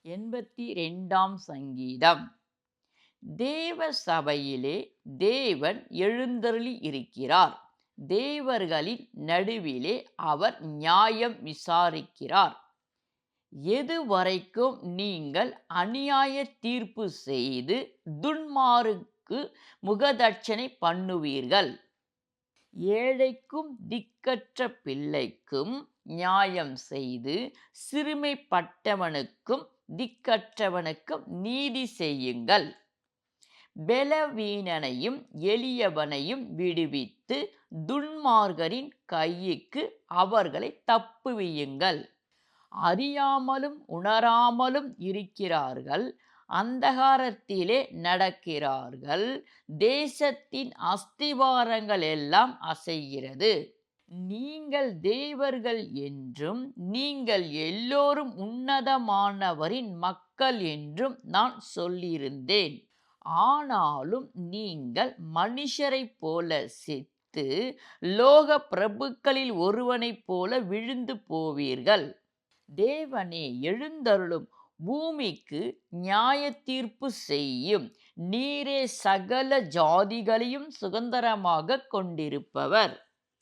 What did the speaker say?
82ஆம் சங்கீதம். தேவ சபையிலே தேவன் எழுந்தருளி இருக்கிறார். தேவர்களின் நடுவிலே அவர் நியாயம் விசாரிக்கிறார். எதுவரைக்கும் நீங்கள் அநியாய தீர்ப்பு செய்து துன்மார்க்கு முகதட்சணை பண்ணுவீர்கள்? ஏழைக்கும் திக்கற்ற பிள்ளைக்கும் நியாயம் செய்து சிறுமைப்பட்டவனுக்கும் திக்கற்றவனுக்கும் நீதி செய்யுங்கள். பலவீனனையும் எளியவனையும் விடுவித்து துன்மார்கரின் கைக்கு அவர்களை தப்புவியுங்கள். அறியாமலும் உணராமலும் இருக்கிறார்கள், அந்தகாரத்திலே நடக்கிறார்கள். தேசத்தின் அஸ்திவாரங்கள் எல்லாம் அசைகிறது. நீங்கள் தேவர்கள் என்றும் நீங்கள் எல்லோரும் உன்னதமானவரின் மக்கள் என்றும் நான் சொல்லியிருந்தேன். ஆனாலும் நீங்கள் மனுஷரைப் போல செத்து லோக பிரபுக்களில் ஒருவனைப் போல விழுந்து போவீர்கள். தேவனே எழுந்தருளும், பூமிக்கு நியாய தீர்ப்பு செய்யும். நீரே சகல ஜாதிகளையும் சுதந்திரமாக கொண்டிருப்பவர்.